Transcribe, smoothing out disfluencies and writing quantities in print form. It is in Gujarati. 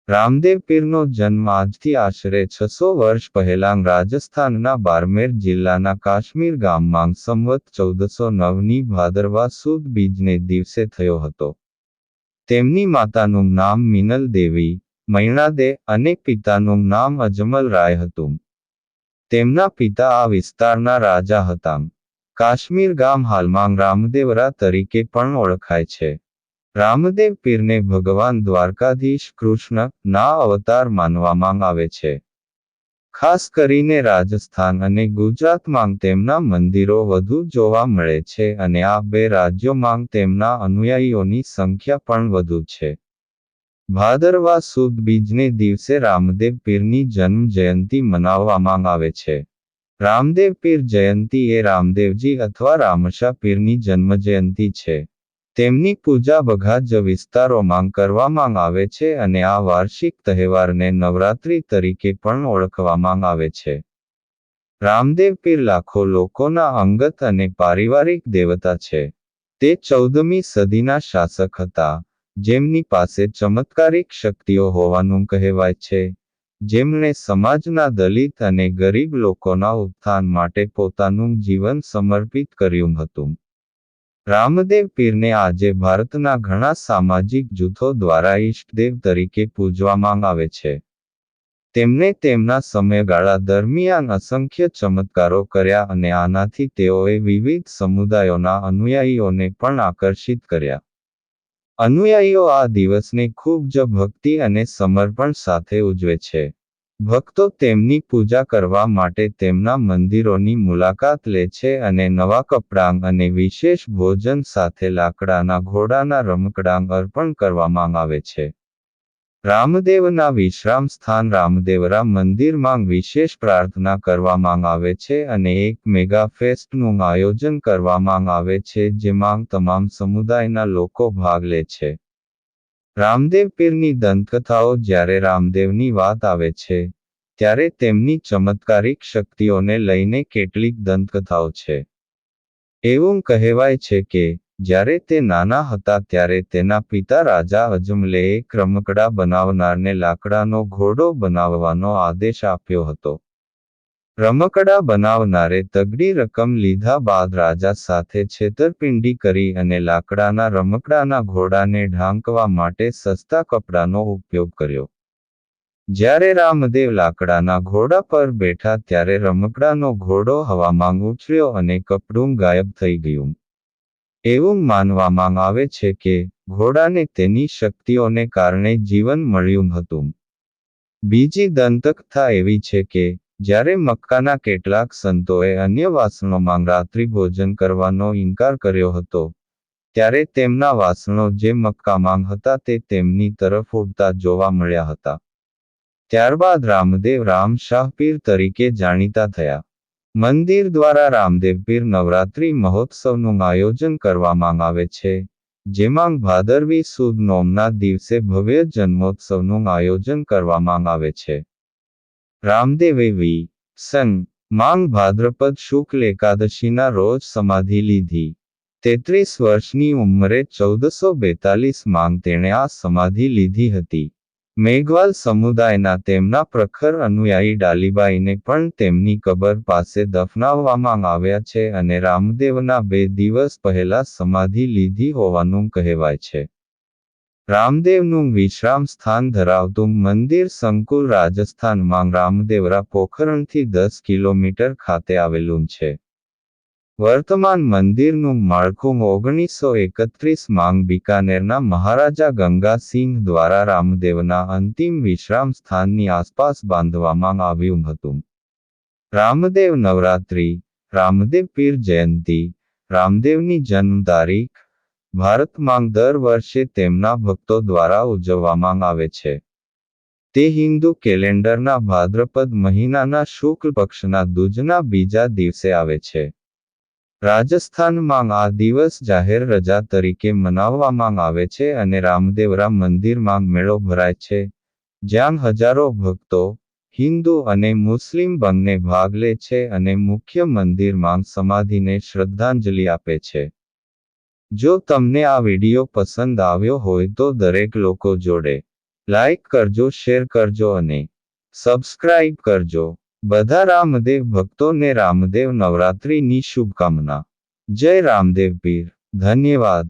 રામદેવ પીરનો જન્મ આજથી આશરે 600 વર્ષ પહેલાં રાજસ્થાનના બારમેર જિલ્લાના કાશ્મીર ગામમાં સંવત 1409ની ભાદરવા સુદ બીજને દિવસે થયો હતો. તેમની માતાનું નામ મિનલ દેવી મૈણાદે અને પિતાનું નામ અજમલ રાય હતું. તેમના પિતા આ વિસ્તારના રાજા હતા. કાશ્મીર ગામ હાલમાં રામદેવરા તરીકે પણ ઓળખાય છે. રામદેવ પીરને ભગવાન દ્વારકાધીશ કૃષ્ણ ના અવતાર માનવામાં આવે છે. ખાસ કરીને રાજસ્થાન અને ગુજરાતમાં તેમના મંદિરો વધુ જોવા મળે છે અને આ બે રાજ્યોમાં તેમના અનુયાયીઓની સંખ્યા પણ વધુ છે. ભાદરવા સુદ બીજને દિવસે રામદેવ પીરની જન્મ જયંતી મનાવવામાં આવે છે. રામદેવ પીર જયંતી એ રામદેવજી અથવા રામશા પીરની જન્મજયંતી છે. તેમની પૂજા બધા જ વિસ્તારોમાં કરવામાં આવે છે અને આ વાર્ષિક તહેવારને નવરાત્રિ તરીકે પણ ઓળખવામાં આવે છે. રામદેવ પીર લાખો લોકોના અંગત અને પારિવારિક દેવતા છે. તે 14મી સદીના શાસક હતા, જેમની પાસે ચમત્કારિક શક્તિઓ હોવાનું કહેવાય છે, જેમણે સમાજના દલિત અને ગરીબ લોકોના ઉત્થાન માટે પોતાનું જીવન સમર્પિત કર્યું હતું. રામદેવ પીરને આજે ભારતના ઘણા સામાજિક જૂથો દ્વારા ઈષ્ટદેવ તરીકે પૂજવામાં આવે છે. તેમણે તેમના સમયગાળા દરમિયાન અસંખ્ય ચમત્કારો કર્યા અને આનાથી તેઓએ વિવિધ સમુદાયોના અનુયાયીઓને પણ આકર્ષિત કર્યા. અનુયાયીઓ આ દિવસને ખૂબ જ ભક્તિ અને સમર્પણ સાથે ઉજવે છે. ભક્તો તેમની પૂજા કરવા માટે તેમના મંદિરોની મુલાકાત લે છે અને નવા કપડાં અને વિશેષ ભોજન સાથે લાકડાના ઘોડાના રમકડાં અર્પણ કરવામાં આવે છે. રામદેવના વિશ્રામ સ્થાન રામદેવરા મંદિરમાં વિશેષ પ્રાર્થના કરવામાં આવે છે અને એક મેગા ફેસ્ટનું આયોજન કરવામાં આવે છે જેમાં તમામ સમુદાયના લોકો ભાગ લે છે. રામદેવ પીરની દંતકથાઓ જ્યારે રામદેવની વાત આવે છે, ત્યારે તેમની ચમત્કારિક શક્તિઓને લઈને કેટલીક દંતકથાઓ છે. એવું કહેવાય છે કે, જ્યારે તે નાના હતા ત્યારે તેના પિતા રાજા અજમલે એક રમકડા બનાવનારને લાકડાનો ઘોડો બનાવવાનો આદેશ આપ્યો હતો. રમકડા બનાવનારે તગડી રકમ લીધા બાદ રાજા સાથે છેતરપિંડી કરી અને લાકડાના રમકડાના ઘોડાને ઢાંકવા માટે સસ્તા કપડાનો ઉપયોગ કર્યો. જ્યારે રામદેવ લાકડાના ઘોડા પર બેઠા ત્યારે રમકડાનો ઘોડો હવામાં ઉછળ્યો અને કપડું ગાયબ થઈ ગયું. એવું માનવામાં આવે છે કે, ઘોડાને તેની શક્તિઓને કારણે જીવન મળ્યું હતું. બીજી દંતકથા એવી છે કે, જ્યારે મક્કાના કેટલાક સંતોએ અન્ય વાસણોમાં રાત્રિભોજન કરવાનો ઇનકાર કર્યો હતો, ત્યારે તેમના વાસણો જે મક્કામાં હતા તે તેમની તરફ ઉડતા જોવા મળ્યા હતા. ત્યારબાદ રામદેવ રામ શાહ પીર તરીકે જાણીતા થયા. મંદિર દ્વારા રામદેવ પીર નવરાત્રિ મહોત્સવનું આયોજન કરવામાં આવે છે, જેમાં ભાદરવી સુદ નોમના દિવસે ભવ્ય જન્મોત્સવનું આયોજન કરવામાં આવે છે. રામદેવે વી. સન. માં ભાદ્રપદ શુક્લ એકાદશીના રોજ સમાધિ લીધી. 33 વર્ષની ઉંમરે 1442માં તેણે આ સમાધિ લીધી હતી. મેઘવાલ સમુદાયના તેમના પ્રખર અનુયાયી ડાલીબાઈને પણ તેમની કબર પાસે દફનાવવામાં આવ્યા છે અને રામદેવના 2 દિવસ પહેલા સમાધિ લીધી હોવાનું કહેવાય છે. રામદેવનું વિશ્રામ સ્થાન ધરાવતું મંદિર સંકુલ રાજસ્થાનમાં રામદેવરા પોખરણથી 10 કિલોમીટર ખાતે આવેલું છે. વર્તમાન મંદિરનું માળખું 1931માં બિકાનેરના મહારાજા ગંગા સિંહ દ્વારા રામદેવના અંતિમ વિશ્રામ સ્થાનની આસપાસ બાંધવામાં આવ્યું હતું. રામદેવ નવરાત્રિ, રામદેવ પીર જયંતી, રામદેવની જન્મ તારીખ, ભારતમાં દર વર્ષે તેમના ભક્તો દ્વારા ઉજવવામાં આવે છે. તે હિન્દુ કેલેન્ડરના ભાદ્રપદ મહિનાના શુક્લ પક્ષના દૂજના બીજા દિવસે આવે છે. રાજસ્થાનમાં આ દિવસ જાહેર રજા તરીકે મનાવવામાં આવે છે અને રામદેવરા મંદિરમાં મેળો ભરાય છે, જ્યાં હજારો ભક્તો, હિન્દુ અને મુસ્લિમ બંને ભાગ લે છે અને મુખ્ય મંદિરમાં સમાધિને શ્રદ્ધાંજલિ આપે છે. જો તમને આ વિડિયો પસંદ આવ્યો હોય તો દરેક લોકો જોડે લાઇક કરજો, શેર કરજો અને સબસ્ક્રાઇબ કરજો. બધા રામદેવ ભક્તોને રામદેવ નવરાત્રિની શુભકામના. જય રામદેવ પીર. ધન્યવાદ.